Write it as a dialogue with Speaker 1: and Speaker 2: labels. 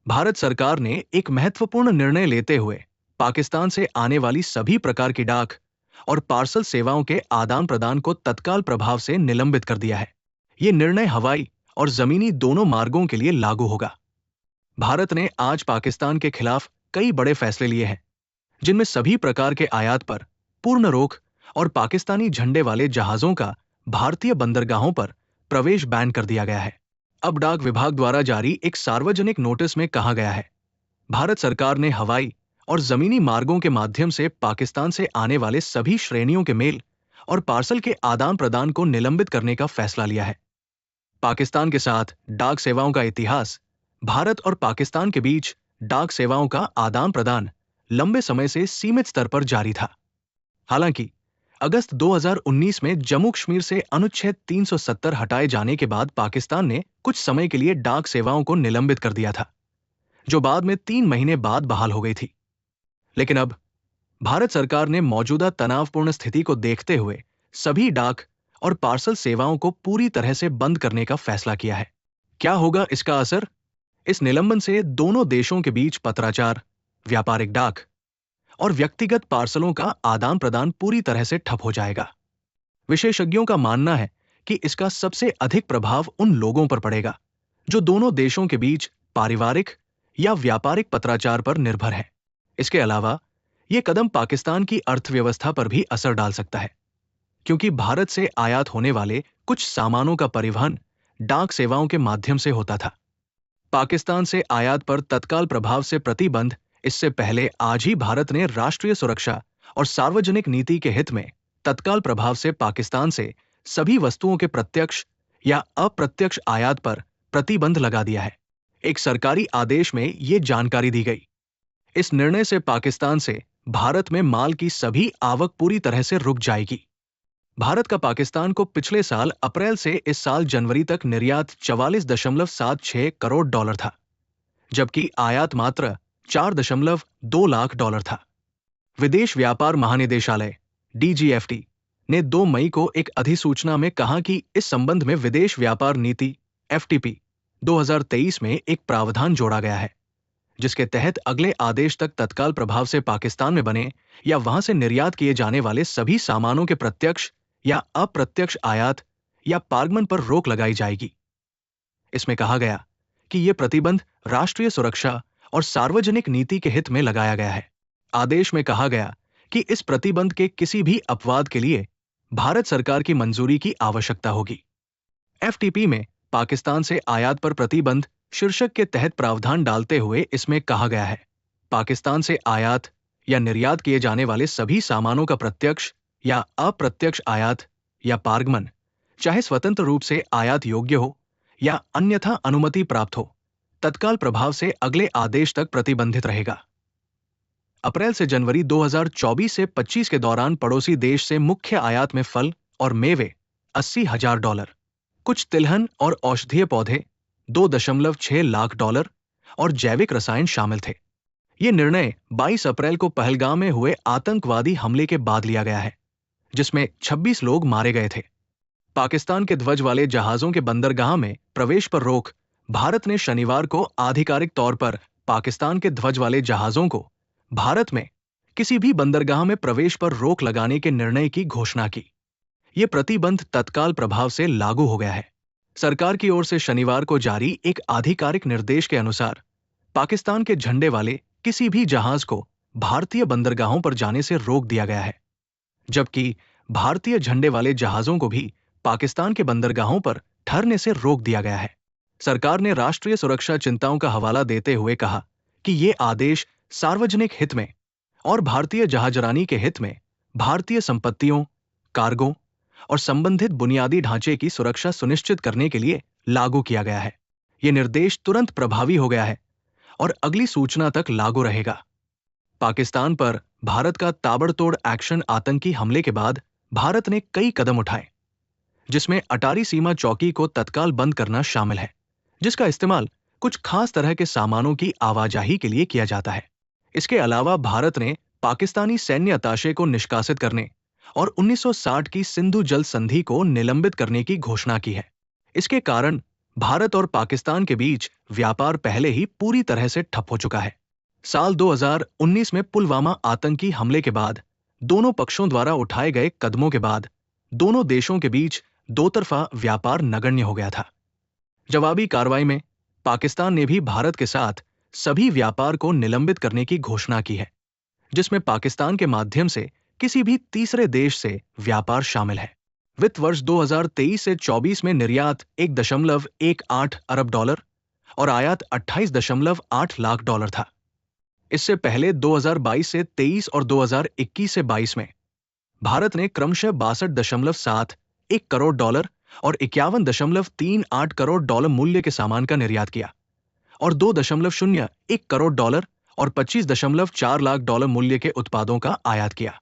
Speaker 1: भारत सरकार ने एक महत्वपूर्ण निर्णय लेते हुए पाकिस्तान से आने वाली सभी प्रकार की डाक और पार्सल सेवाओं के आदान प्रदान को तत्काल प्रभाव से निलंबित कर दिया है। ये निर्णय हवाई और जमीनी दोनों मार्गों के लिए लागू होगा। भारत ने आज पाकिस्तान के खिलाफ कई बड़े फैसले लिए हैं, जिनमें सभी प्रकार के आयात पर पूर्ण रोक और पाकिस्तानी झंडे वाले जहाजों का भारतीय बंदरगाहों पर प्रवेश बैन कर दिया गया है। अब डाक विभाग द्वारा जारी एक सार्वजनिक नोटिस में कहा गया है, भारत सरकार ने हवाई और जमीनी मार्गों के माध्यम से पाकिस्तान से आने वाले सभी श्रेणियों के मेल और पार्सल के आदान प्रदान को निलंबित करने का फैसला लिया है। पाकिस्तान के साथ डाक सेवाओं का इतिहास, भारत और पाकिस्तान के बीच डाक सेवाओं का आदान प्रदान लंबे समय से सीमित स्तर पर जारी था। हालांकि अगस्त 2019 में जम्मू कश्मीर से अनुच्छेद 370 हटाए जाने के बाद पाकिस्तान ने कुछ समय के लिए डाक सेवाओं को निलंबित कर दिया था, जो बाद में 3 महीने बाद बहाल हो गई थी। लेकिन अब भारत सरकार ने मौजूदा तनावपूर्ण स्थिति को देखते हुए सभी डाक और पार्सल सेवाओं को पूरी तरह से बंद करने का फैसला किया है। क्या होगा इसका असर? इस निलंबन से दोनों देशों के बीच पत्राचार, व्यापारिक डाक और व्यक्तिगत पार्सलों का आदान प्रदान पूरी तरह से ठप हो जाएगा। विशेषज्ञों का मानना है कि इसका सबसे अधिक प्रभाव उन लोगों पर पड़ेगा जो दोनों देशों के बीच पारिवारिक या व्यापारिक पत्राचार पर निर्भर है। इसके अलावा यह कदम पाकिस्तान की अर्थव्यवस्था पर भी असर डाल सकता है, क्योंकि भारत से आयात होने वाले कुछ सामानों का परिवहन डाक सेवाओं के माध्यम से होता था। पाकिस्तान से आयात पर तत्काल प्रभाव से प्रतिबंध इससे पहले आज ही भारत ने राष्ट्रीय सुरक्षा और सार्वजनिक नीति के हित में तत्काल प्रभाव से पाकिस्तान से सभी वस्तुओं के प्रत्यक्ष या अप्रत्यक्ष आयात पर प्रतिबंध लगा दिया है। एक सरकारी आदेश में ये जानकारी दी गई। इस निर्णय से पाकिस्तान से भारत में माल की सभी आवक पूरी तरह से रुक जाएगी। भारत का पाकिस्तान को पिछले साल अप्रैल से इस साल जनवरी तक निर्यात 44.76 करोड़ डॉलर था, जबकि आयात मात्र 4.2 लाख डॉलर था। विदेश व्यापार महानिदेशालय DGFT ने 2 मई को एक अधिसूचना में कहा कि इस संबंध में विदेश व्यापार नीति FTP 2023 में एक प्रावधान जोड़ा गया है, जिसके तहत अगले आदेश तक तत्काल प्रभाव से पाकिस्तान में बने या वहां से निर्यात किए जाने वाले सभी सामानों के प्रत्यक्ष या अप्रत्यक्ष आयात या पारगमन पर रोक लगाई जाएगी। इसमें कहा गया कि यह प्रतिबंध राष्ट्रीय सुरक्षा और सार्वजनिक नीति के हित में लगाया गया है। आदेश में कहा गया कि इस प्रतिबंध के किसी भी अपवाद के लिए भारत सरकार की मंजूरी की आवश्यकता होगी। FTP में पाकिस्तान से आयात पर प्रतिबंध शीर्षक के तहत प्रावधान डालते हुए इसमें कहा गया है, पाकिस्तान से आयात या निर्यात किए जाने वाले सभी सामानों का प्रत्यक्ष या अप्रत्यक्ष आयात या पारगमन, चाहे स्वतंत्र रूप से आयात योग्य हो या अन्यथा अनुमति प्राप्त हो, तत्काल प्रभाव से अगले आदेश तक प्रतिबंधित रहेगा। अप्रैल से जनवरी 2024 से 25 के दौरान पड़ोसी देश से मुख्य आयात में फल और मेवे 80,000 डॉलर, कुछ तिलहन और औषधीय पौधे 2.6 लाख डॉलर और जैविक रसायन शामिल थे। ये निर्णय 22 अप्रैल को पहलगाम में हुए आतंकवादी हमले के बाद लिया गया है, जिसमें 26 लोग मारे गए थे। पाकिस्तान के ध्वज वाले जहाजों के बंदरगाह में प्रवेश पर रोक। भारत ने शनिवार को आधिकारिक तौर पर पाकिस्तान के ध्वज वाले जहाजों को भारत में किसी भी बंदरगाह में प्रवेश पर रोक लगाने के निर्णय की घोषणा की। यह प्रतिबंध तत्काल प्रभाव से लागू हो गया है। सरकार की ओर से शनिवार को जारी एक आधिकारिक निर्देश के अनुसार पाकिस्तान के झंडे वाले किसी भी जहाज को भारतीय बंदरगाहों पर जाने से रोक दिया गया है, जबकि भारतीय झंडे वाले जहाजों को भी पाकिस्तान के बंदरगाहों पर ठहरने से रोक दिया गया है। सरकार ने राष्ट्रीय सुरक्षा चिंताओं का हवाला देते हुए कहा कि ये आदेश सार्वजनिक हित में और भारतीय जहाजरानी के हित में भारतीय संपत्तियों, कार्गो और संबंधित बुनियादी ढांचे की सुरक्षा सुनिश्चित करने के लिए लागू किया गया है। यह निर्देश तुरंत प्रभावी हो गया है और अगली सूचना तक लागू रहेगा। पाकिस्तान पर भारत का ताबड़तोड़ एक्शन आतंकी हमले के बाद भारत ने कई कदम उठाए, जिसमें अटारी सीमा चौकी को तत्काल बंद करना शामिल है, जिसका इस्तेमाल कुछ खास तरह के सामानों की आवाजाही के लिए किया जाता है। इसके अलावा भारत ने पाकिस्तानी सैन्य अताशे को निष्कासित करने और 1960 की सिंधु जल संधि को निलंबित करने की घोषणा की है। इसके कारण भारत और पाकिस्तान के बीच व्यापार पहले ही पूरी तरह से ठप हो चुका है। साल 2019 में पुलवामा आतंकी हमले के बाद दोनों पक्षों द्वारा उठाए गए कदमों के बाद दोनों देशों के बीच दो तरफा व्यापार नगण्य हो गया था। जवाबी कार्रवाई में पाकिस्तान ने भी भारत के साथ सभी व्यापार को निलंबित करने की घोषणा की है, जिसमें पाकिस्तान के माध्यम से किसी भी तीसरे देश से व्यापार शामिल है। वित्त वर्ष 2023 से 24 में निर्यात 1.18 अरब डॉलर और आयात 28.8 लाख डॉलर था। इससे पहले 2022 से 23 और 2021 से 22 में भारत ने क्रमशः 62.71 करोड़ डॉलर और 51.38 करोड़ डॉलर मूल्य के सामान का निर्यात किया और 2.01 करोड़ डॉलर और 25.4 लाख डॉलर मूल्य के उत्पादों का आयात किया।